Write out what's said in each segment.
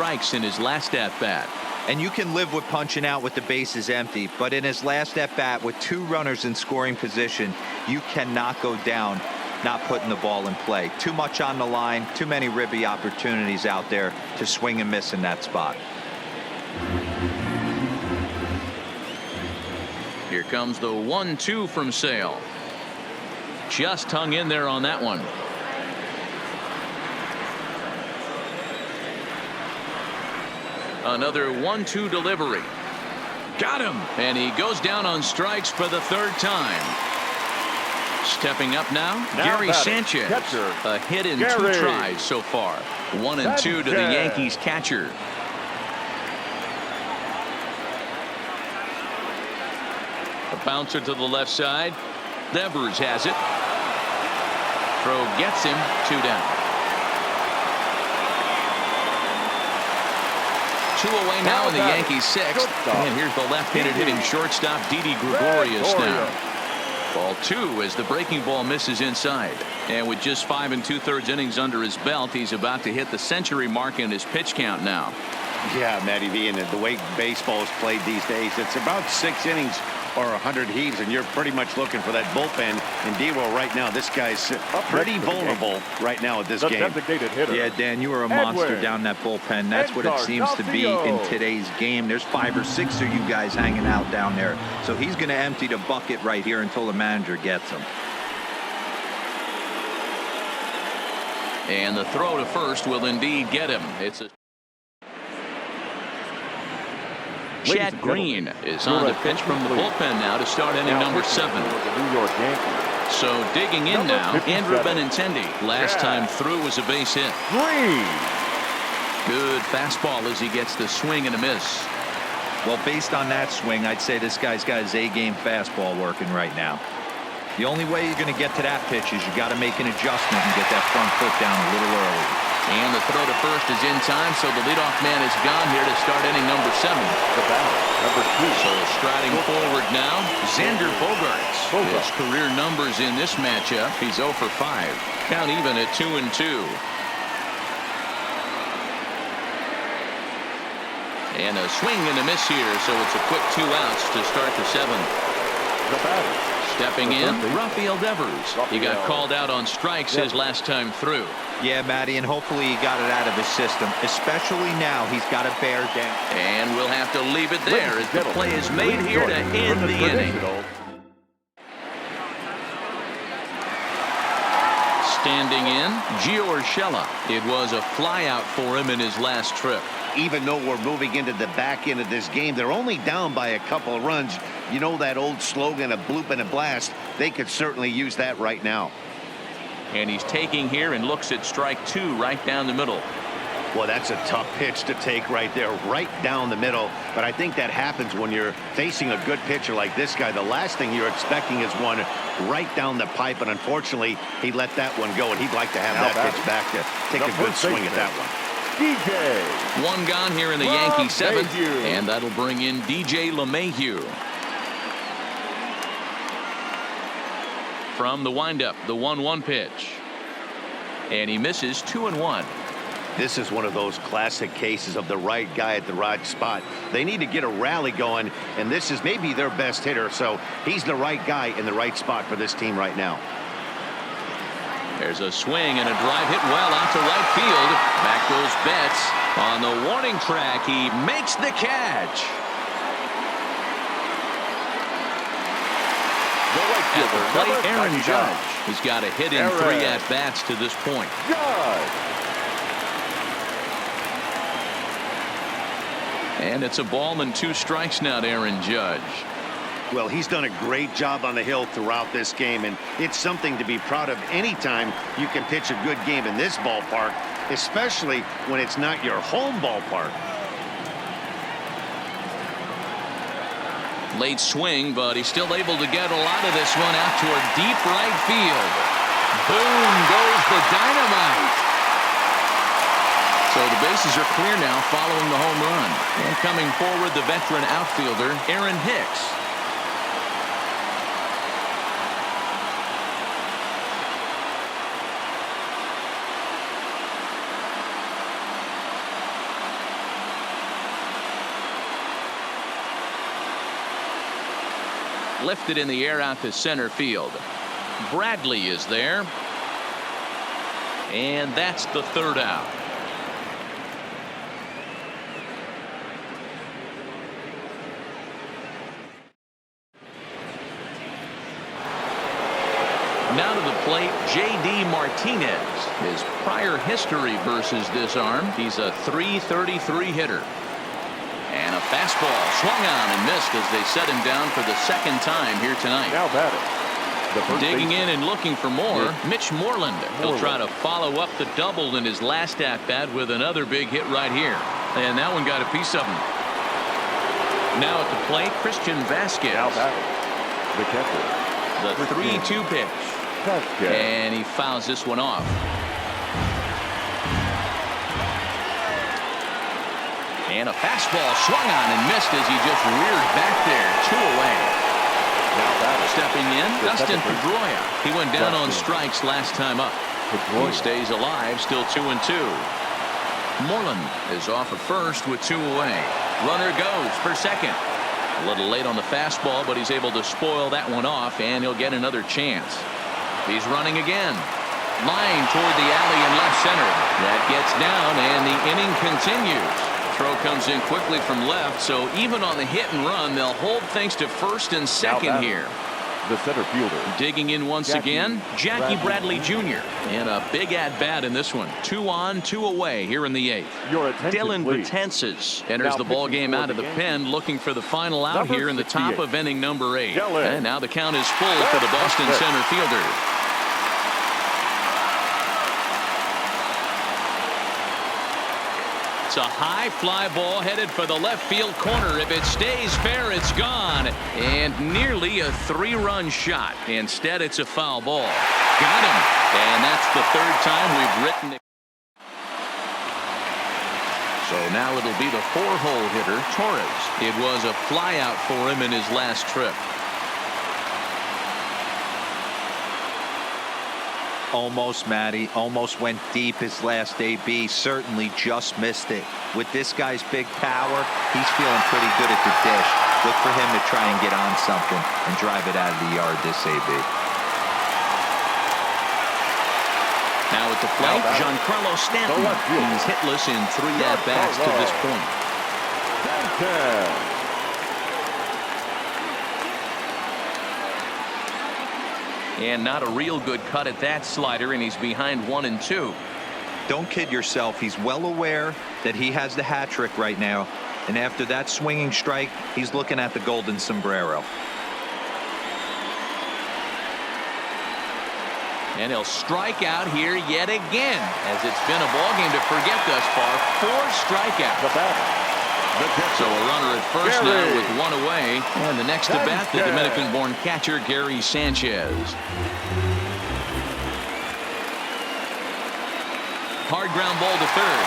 strikes in his last at-bat. And you can live with punching out with the bases empty, but in his last at-bat with 2 runners in scoring position, you cannot go down not putting the ball in play. Too much on the line, too many ribby opportunities out there to swing and miss in that spot. Here comes the 1-2 from Sale. Just hung in there on that one. Another 1-2 delivery. Got him. And he goes down on strikes for the 3rd time. Stepping up now Gary Sanchez. Catcher, a hit in Gary. 2 tries so far. 1 and 2 to the Yankees catcher. A bouncer to the left side. Devers has it. Throw gets him. 2 down. 2 away now in the Yankees 6th. And here's the left-handed hitting shortstop Didi Gregorius now. Ball 2 as the breaking ball misses inside. And with just 5 2/3 innings under his belt, he's about to hit the century mark in his pitch count now. Yeah, Matty V, and the way baseball is played these days, it's about 6 innings or 100 heaves, and you're pretty much looking for that bullpen. And D-Roll right now, this guy's pretty vulnerable right now at this game. Designated hitter. Yeah, Dan, you were a monster down that bullpen. That's what it seems to be in today's game. There's 5 or 6 of you guys hanging out down there. So he's going to empty the bucket right here until the manager gets him. And the throw to first will indeed get him. It's a Chad Green is on the pitch from the bullpen now to start inning number 7. New York Yankees. So digging in now, Andrew Benintendi. Last time through was a base hit. Green. Good fastball as he gets the swing and a miss. Well, based on that swing, I'd say this guy's got his A-game fastball working right now. The only way you're going to get to that pitch is you got to make an adjustment and get that front foot down a little early. And the throw to first is in time, so the leadoff man is gone here to start inning number 7. The batter, number 2. So striding forward now, Xander Bogaerts. His career numbers in this matchup, he's 0 for 5. Count even at 2 and 2. And a swing and a miss here, so it's a quick 2 outs to start the 7th. The batter. Stepping in, Rafael Devers. He got called out on strikes his last time through. Yeah, Matty, and hopefully he got it out of his system. Especially now, he's got to bear down. And we'll have to leave it there as the play is made here to end the inning. Standing in, Gio Urshela. It was a flyout for him in his last trip. Even though we're moving into the back end of this game, they're only down by a couple of runs. You know that old slogan, a bloop and a blast. They could certainly use that right now. And he's taking here and looks at strike 2 right down the middle. Well, that's a tough pitch to take right there, right down the middle. But I think that happens when you're facing a good pitcher like this guy. The last thing you're expecting is one right down the pipe, and unfortunately, he let that one go, and he'd like to have that pitch back to take a good swing at that one. DJ. 1 gone here in the Yankee 7th, and that'll bring in DJ LeMahieu. From the windup, the 1-1 pitch. And he misses 2 and 1. This is one of those classic cases of the right guy at the right spot. They need to get a rally going, and this is maybe their best hitter, so he's the right guy in the right spot for this team right now. There's a swing and a drive hit well out to right field. Back goes Betts. On the warning track, he makes the catch. At the plate, Aaron Judge. He's got a hit in 3 at-bats to this point. And it's a ball and 2 strikes now to Aaron Judge. Well, he's done a great job on the hill throughout this game, and it's something to be proud of anytime you can pitch a good game in this ballpark, especially when it's not your home ballpark. Late swing, but he's still able to get a lot of this one out toward deep right field. Boom goes the dynamite. So the bases are clear now following the home run. And coming forward, the veteran outfielder, Aaron Hicks. Lifted in the air out to center field. Bradley is there. And that's the third out. Now to the plate, J.D. Martinez. His prior history versus this arm, he's a .333 hitter. And a fastball swung on and missed as they set him down for the second time here tonight. Now batting. Digging in and looking for more, Mitch Moreland. He'll try to follow up the double in his last at-bat with another big hit right here. And that one got a piece of him. Now at the plate, Christian Vasquez. Now batting. The catcher. The 3-2 pitch. Vasquez. And he fouls this one off. And a fastball swung on and missed as he just reared back there. 2 away. Stepping in, Dustin Pedroia. He went down on strikes last time up. He stays alive, still 2-2. Moreland is off at first with 2 away. Runner goes for second. A little late on the fastball, but he's able to spoil that one off, and he'll get another chance. He's running again. Line toward the alley in left center. That gets down, and the inning continues. Throw comes in quickly from left, so even on the hit and run, they'll hold things to first and second here. The center fielder. Digging in once again, Jackie Bradley Jr. And a big at-bat in this one. 2 on, 2 away here in the 8th. Your attention, Dylan please. Betances enters the ball game out of the pen, looking for the final out Number here in the top 68. of inning number 8. Dylan. And now the count is full for the Boston center fielder. It's a high fly ball headed for the left field corner. If it stays fair, it's gone. And nearly a 3-run shot. Instead, it's a foul ball. Got him. And that's the 3rd time we've written it. So now it'll be the 4-hole hitter, Torres. It was a flyout for him in his last trip. Almost, Matty. Almost went deep his last AB. Certainly just missed it. With this guy's big power, he's feeling pretty good at the dish. Look for him to try and get on something and drive it out of the yard this AB. Now at the plate, Giancarlo Stanton. He's hitless in 3 at-bats to this point. And not a real good cut at that slider, and he's behind 1-2. Don't kid yourself. He's well aware that he has the hat trick right now. And after that swinging strike, he's looking at the golden sombrero. And he'll strike out here yet again, as it's been a ball game to forget thus far. 4 strikeouts. The batter. So a runner at first now with 1 away. And the next to bat, the Dominican-born catcher, Gary Sanchez. Hard ground ball to third.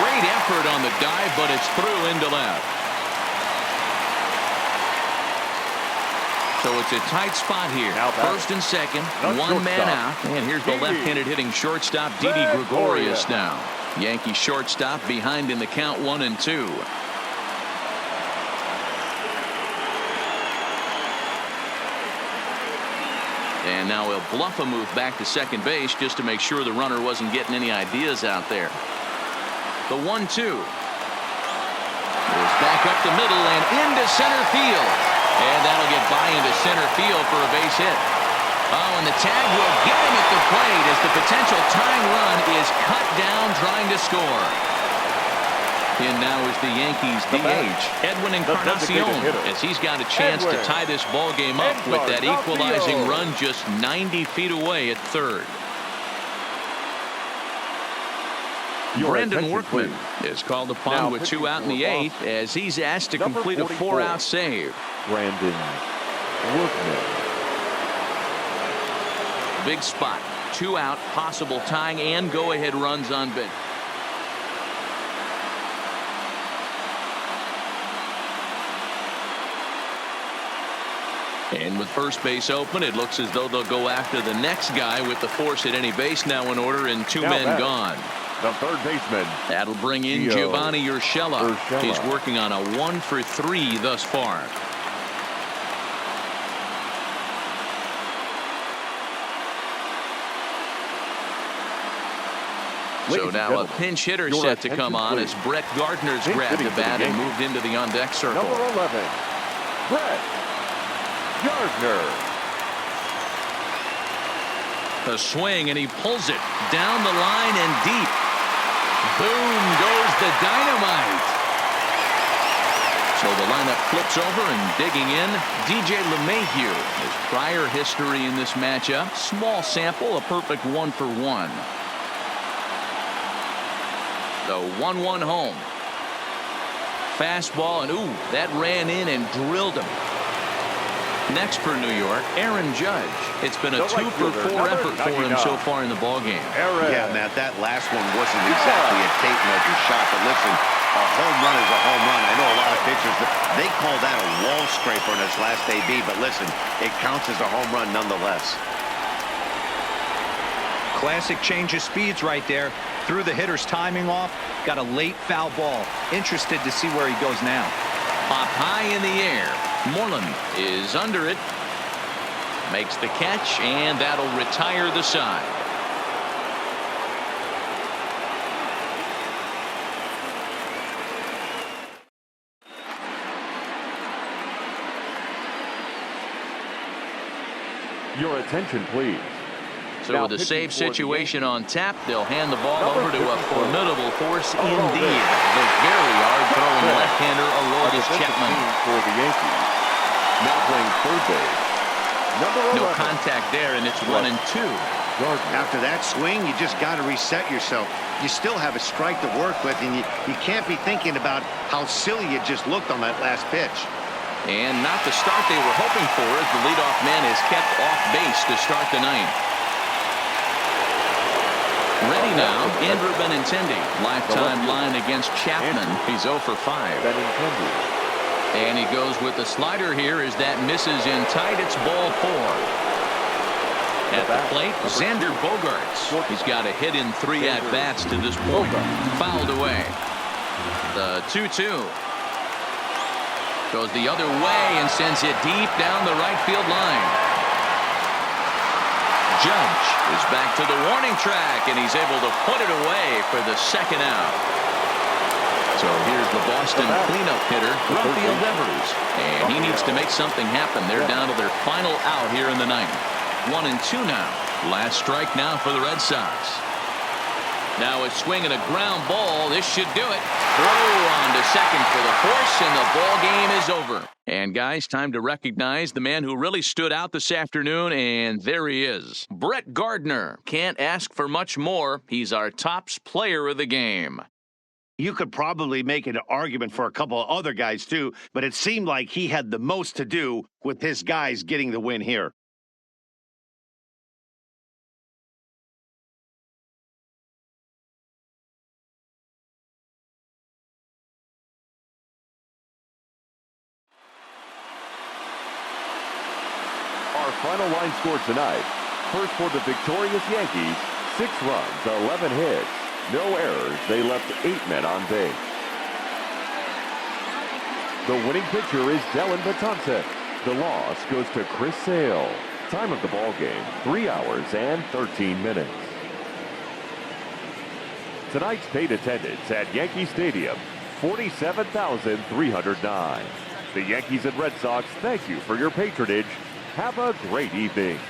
Great effort on the dive, but it's through into left. So it's a tight spot here. First and second, 1 man out. And here's the left-handed hitting shortstop, Didi Gregorius now. Yankee shortstop behind in the count, 1-2. And now he'll bluff a move back to second base just to make sure the runner wasn't getting any ideas out there. The 1-2 is back up the middle and into center field. And that'll get by into center field for a base hit. Oh, and the tag will get him at the plate as the potential tying run is cut down trying to score. And now is the Yankees DH, Edwin Encarnacion, as he's got a chance to tie this ball game up with that equalizing run just 90 feet away at third. Brandon Workman is called upon with 2 out in the 8th as he's asked to complete a 4-out save. Brandon Workman. Big spot, 2 out, possible tying and go-ahead runs on bench. And with first base open, it looks as though they'll go after the next guy with the force at any base now in order and 2 men gone. The third baseman. That'll bring in Giovanni Urshela. He's working on a 1 for 3 thus far. So and now a gentlemen, pinch hitter your set to come attention, on as please. Brett Gardner's Pinch grabbed hitting the for the bat and Yankees. moved into the on-deck circle. Number 11, Brett Gardner. The swing, and he pulls it down the line and deep. Boom goes the dynamite. So the lineup flips over, and digging in, DJ LeMahieu. His prior history in this matchup, small sample, a perfect 1-for-1. The 1-1 home. Fastball, and ooh, that ran in and drilled him. Next for New York, Aaron Judge. It's been a 2-for-4 effort for him so far in the ballgame. Yeah, Matt, that last one wasn't exactly a tape measure shot, but listen, a home run is a home run. I know a lot of pitchers, they call that a wall scraper in its last AB, but listen, it counts as a home run nonetheless. Classic change of speeds right there. Threw the hitter's timing off. Got a late foul ball. Interested to see where he goes now. Up high in the air. Moreland is under it. Makes the catch, and that'll retire the side. Your attention, please. So Now with a pitching save for the situation on tap, they'll hand the ball Number over to a 54. formidable force Oh, indeed. this. The very hard-throwing left-hander Our Aroldis defensive Chapman. team for the Yankees. Now playing third base. Number 11, No contact there, and it's 1-2. Gardner. After that swing, you just got to reset yourself. You still have a strike to work with, and you can't be thinking about how silly you just looked on that last pitch. And not the start they were hoping for, as the leadoff man is kept off base to start the ninth. Ready now, Andrew Benintendi. Lifetime line against Chapman. He's 0 for 5. Benintendi. And he goes with the slider here as that misses in tight. It's ball 4. At the plate, Xander Bogaerts. He's got a hit in 3 at-bats to this point. Fouled away. The 2-2. Goes the other way and sends it deep down the right field line. Judge is back to the warning track, and he's able to put it away for the second out. So here's the Boston cleanup hitter, Rafael Devers. And he needs to make something happen. They're down to their final out here in the ninth. 1-2 now. Last strike now for the Red Sox. Now a swing and a ground ball. This should do it. Throw on to second for the force, and the ball game is over. And guys, time to recognize the man who really stood out this afternoon, and there he is. Brett Gardner. Can't ask for much more. He's our tops player of the game. You could probably make an argument for a couple of other guys too, but it seemed like he had the most to do with his guys getting the win here. Our final line score tonight. First for the victorious Yankees, 6 runs, 11 hits. No errors. They left 8 men on base. The winning pitcher is Dellin Betances. The loss goes to Chris Sale. Time of the ball game, 3 hours and 13 minutes. Tonight's paid attendance at Yankee Stadium, 47,309. The Yankees and Red Sox thank you for your patronage. Have a great evening.